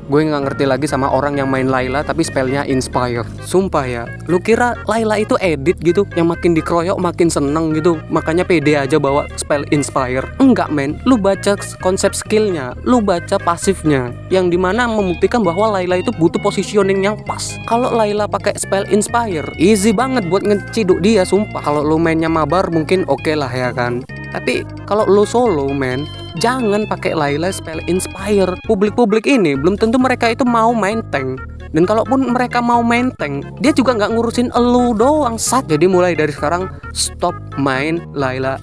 Gue nggak ngerti lagi sama orang yang main Layla tapi spellnya Inspire. Sumpah ya, lu kira Layla itu edit gitu, yang makin dikeroyok makin seneng gitu, makanya pede aja bawa spell Inspire? Enggak men, lu baca konsep skillnya, lu baca pasifnya, yang dimana membuktikan bahwa Layla itu butuh positioning yang pas. Kalau Layla pakai spell Inspire, easy banget buat ngeciduk dia, sumpah. Kalau lu mainnya mabar mungkin oke lah ya kan. Tapi kalau lu solo men, jangan pakai Layla spell Inspire. Publik-publik ini belum tentu mereka itu mau main tank. Dan kalaupun mereka mau main tank, dia juga nggak ngurusin elu doang sat. Jadi mulai dari sekarang stop main Layla